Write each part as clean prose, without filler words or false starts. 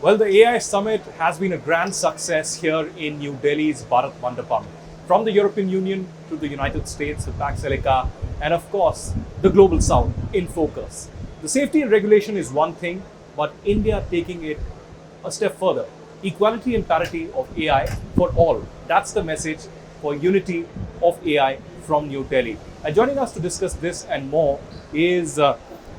Well, the AI Summit has been a grand success here in New Delhi's Bharat Mandapam. From the European Union to the United States, the Pax Silica, and of course, the Global South in focus. The safety and regulation is one thing, but India taking it a step further. Equality and parity of AI for all. That's the message for unity of AI from New Delhi. And joining us to discuss this and more is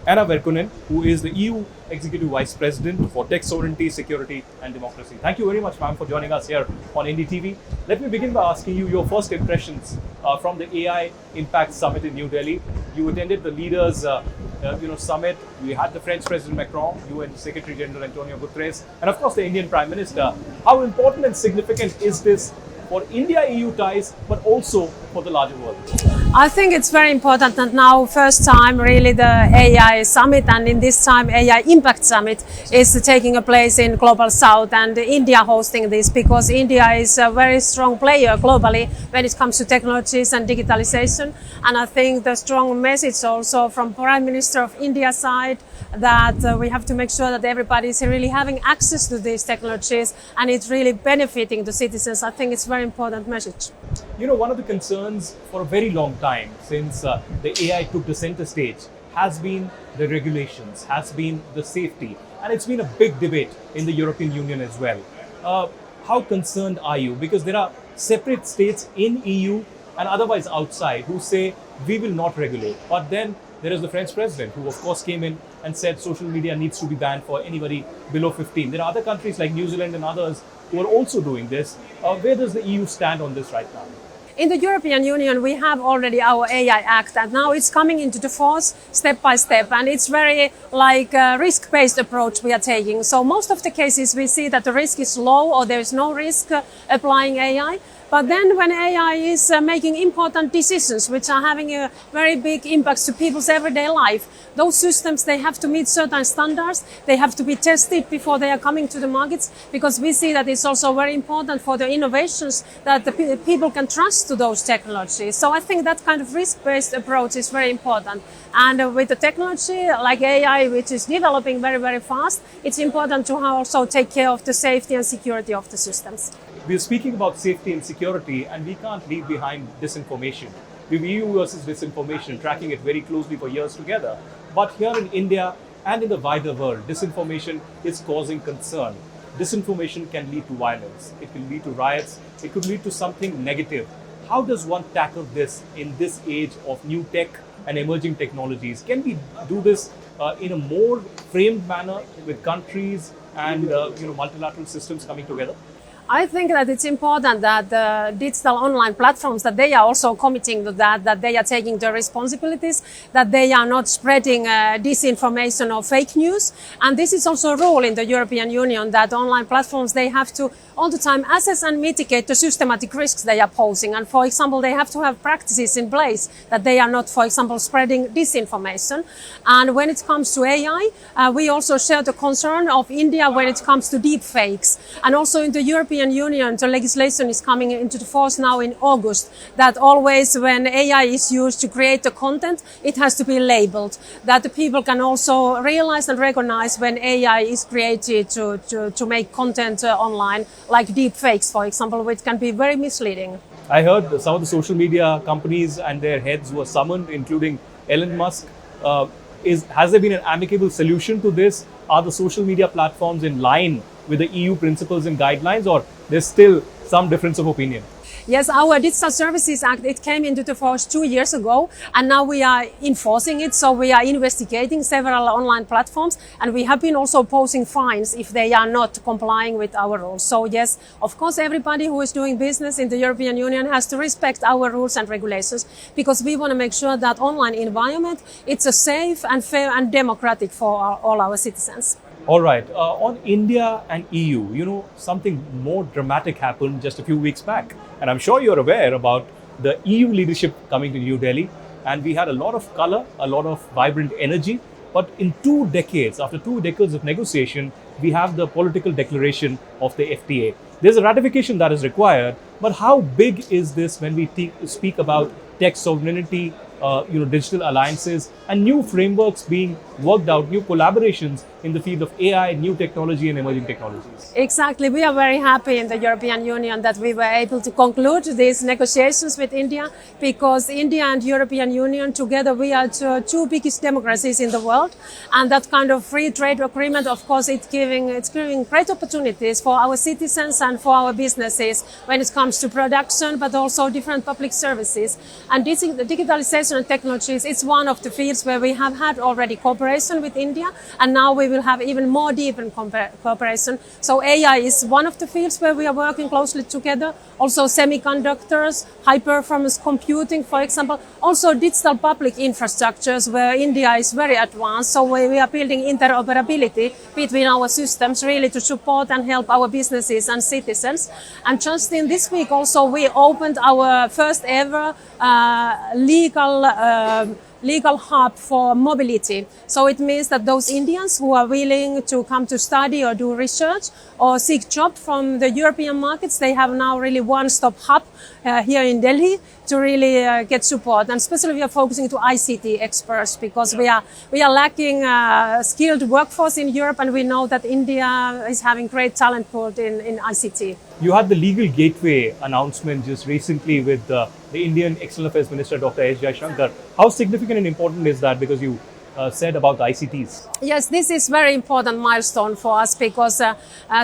Henna Virkkunen, who is the EU Executive Vice President for Tech Sovereignty, Security and Democracy. Thank you very much, ma'am, for joining us here on NDTV. Let me begin by asking you your first impressions from the AI Impact Summit in New Delhi. You attended the leaders' summit. We had the French President Macron, UN Secretary General Antonio Guterres, and of course the Indian Prime Minister. How important and significant is this for India-EU ties, but also for the larger world? I think it's very important that now first time really the AI Summit, and in this time AI Impact Summit is taking a place in Global South, and India hosting this because India is a very strong player globally when it comes to technologies and digitalization. And I think the strong message also from Prime Minister of India's side that we have to make sure that everybody is really having access to these technologies and it's really benefiting the citizens. I think it's a very important message. You know, one of the concerns for a very long time since the AI took the center stage has been the regulations, has been the safety, and it's been a big debate in the European Union as well. How concerned are you? Because there are separate states in EU and otherwise outside who say we will not regulate. But then there is the French president who of course came in and said social media needs to be banned for anybody below 15. There are other countries like New Zealand and others who are also doing this. Where does the EU stand on this right now? In the European Union, we have already our AI Act, and now it's coming into the force step by step, and it's very like a risk-based approach we are taking. So most of the cases we see that the risk is low or there is no risk applying AI. But then when AI is making important decisions which are having a very big impact to people's everyday life, those systems, they have to meet certain standards. They have to be tested before they are coming to the markets, because we see that it's also very important for the innovations that the people can trust to those technologies. So I think that kind of risk-based approach is very important. And with the technology like AI, which is developing very, very fast, it's important to also take care of the safety and security of the systems. We're speaking about safety and security, and we can't leave behind disinformation. We've EU versus disinformation, tracking it very closely for years together. But here in India and in the wider world, disinformation is causing concern. Disinformation can lead to violence. It can lead to riots. It could lead to something negative. How does one tackle this in this age of new tech and emerging technologies? Can we do this in a more framed manner with countries and multilateral systems coming together? I think that it's important that the digital online platforms, that they are also committing to that they are taking the responsibilities, that they are not spreading disinformation or fake news. And this is also a rule in the European Union that online platforms, they have to all the time assess and mitigate the systematic risks they are posing. And for example, they have to have practices in place that they are not, for example, spreading disinformation. And when it comes to AI, we also share the concern of India when it comes to deep fakes. And also in the European Union, the legislation is coming into the force now in August, that always when AI is used to create the content, it has to be labeled, that the people can also realize and recognize when AI is created to make content online, like deep fakes, for example, which can be very misleading. I heard some of the social media companies and their heads were summoned, including Elon Musk. Has there been an amicable solution to this? Are the social media platforms in line with the EU principles and guidelines, or there's still some difference of opinion? Yes, our Digital Services Act, it came into the force 2 years ago, and now we are enforcing it. So we are investigating several online platforms, and we have been also posing fines if they are not complying with our rules. So yes, of course, everybody who is doing business in the European Union has to respect our rules and regulations, because we want to make sure that online environment, it's a safe and fair and democratic for all our citizens. All right. On India and EU, something more dramatic happened just a few weeks back. And I'm sure you're aware about the EU leadership coming to New Delhi. And we had a lot of color, a lot of vibrant energy. But in 2 decades, after 2 decades of negotiation, we have the political declaration of the FTA. There's a ratification that is required. But how big is this when we speak about tech sovereignty, digital alliances and new frameworks being worked out, new collaborations in the field of AI, new technology and emerging technologies. Exactly. We are very happy in the European Union that we were able to conclude these negotiations with India, because India and European Union together, we are two biggest democracies in the world. And that kind of free trade agreement, of course, it's giving great opportunities for our citizens and for our businesses when it comes to production, but also different public services. And the digitalization and technologies, it's one of the fields where we have had already cooperation with India, and now we will have even more deepened cooperation. So AI is one of the fields where we are working closely together. Also semiconductors, high performance computing, for example. Also digital public infrastructures where India is very advanced. So we are building interoperability between our systems really to support and help our businesses and citizens. And just in this week also we opened our first ever legal hub for mobility. So it means that those Indians who are willing to come to study or do research or seek job from the European markets, they have now really one-stop hub here in Delhi to really get support. And especially we are focusing to ICT experts, because we are lacking skilled workforce in Europe, and we know that India is having great talent pool in ICT. You had the legal gateway announcement just recently with the Indian External Affairs Minister, Dr. S. Jaishankar. How significant and important is that? Because you said about the ICTs. Yes, this is very important milestone for us, because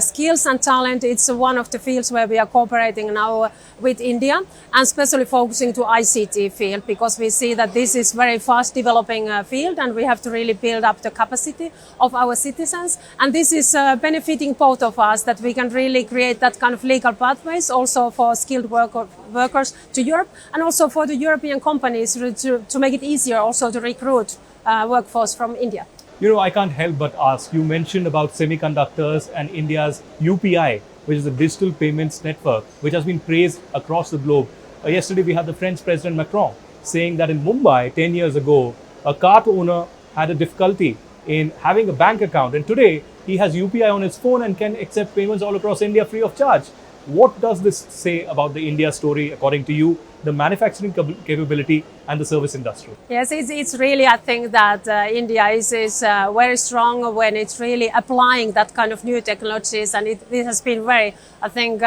skills and talent, it's one of the fields where we are cooperating now with India, and especially focusing to ICT field, because we see that this is very fast developing field, and we have to really build up the capacity of our citizens. And this is benefiting both of us, that we can really create that kind of legal pathways also for skilled workers to Europe, and also for the European companies to make it easier also to recruit workforce from India. You know, I can't help but ask, you mentioned about semiconductors and India's UPI, which is a digital payments network, which has been praised across the globe. Yesterday, we had the French President Macron saying that in Mumbai, 10 years ago, a cart owner had a difficulty in having a bank account. And today, he has UPI on his phone and can accept payments all across India free of charge. What does this say about the India story, according to you, the manufacturing capability and the service industry? Yes, it's really, I think that India is very strong when it's really applying that kind of new technologies, and it has been very, I think,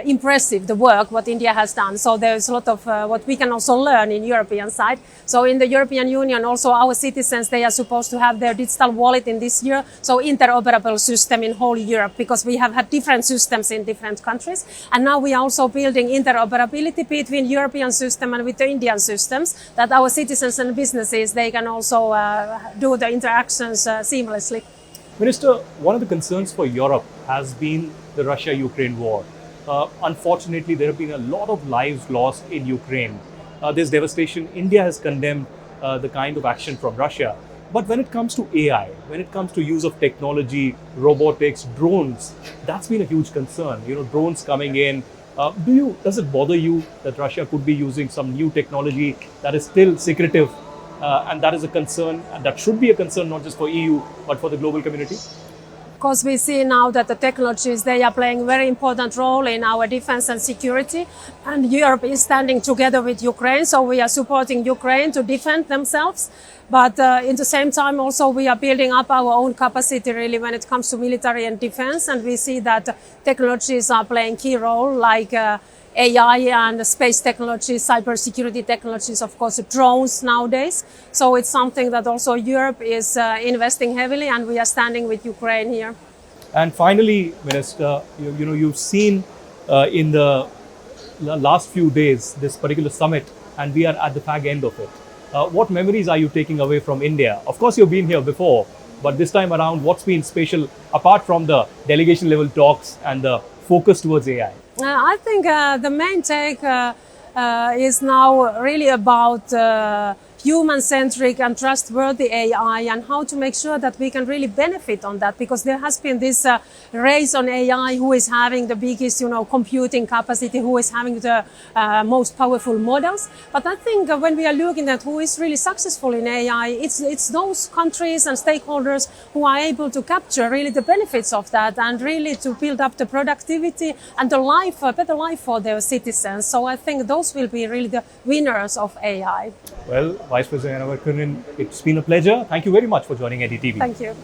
impressive, the work what India has done. So there's a lot of what we can also learn in European side. So in the European Union also our citizens, they are supposed to have their digital wallet in this year. So interoperable system in whole Europe, because we have had different systems in different countries. And now we are also building interoperability between European system and with the Indian systems, that our citizens and businesses, they can also do the interactions seamlessly. Minister, one of the concerns for Europe has been the Russia-Ukraine war. Unfortunately, there have been a lot of lives lost in Ukraine. There's devastation. India has condemned the kind of action from Russia. But when it comes to AI, when it comes to use of technology, robotics, drones, that's been a huge concern. You know, drones coming in. Does it bother you that Russia could be using some new technology that is still secretive? And that is a concern, and that should be a concern not just for EU, but for the global community? Because we see now that the technologies, they are playing a very important role in our defense and security. And Europe is standing together with Ukraine, so we are supporting Ukraine to defend themselves. But in the same time also we are building up our own capacity really when it comes to military and defense. And we see that technologies are playing key role, like AI and space technologies, cybersecurity technologies, of course, drones nowadays. So it's something that also Europe is investing heavily, and we are standing with Ukraine here. And finally, Minister, you've seen in the last few days this particular summit, and we are at the fag end of it. What memories are you taking away from India? Of course, you've been here before, but this time around, what's been special apart from the delegation level talks and the focus towards AI? I think the main take is now really about human-centric and trustworthy AI, and how to make sure that we can really benefit on that, because there has been this race on AI, who is having the biggest, computing capacity, who is having the most powerful models. But I think when we are looking at who is really successful in AI, it's those countries and stakeholders who are able to capture really the benefits of that, and really to build up the productivity and the life, a better life for their citizens. So I think those will be really the winners of AI. Well, Vice President Henna Virkkunen, it's been a pleasure. Thank you very much for joining NDTV. Thank you.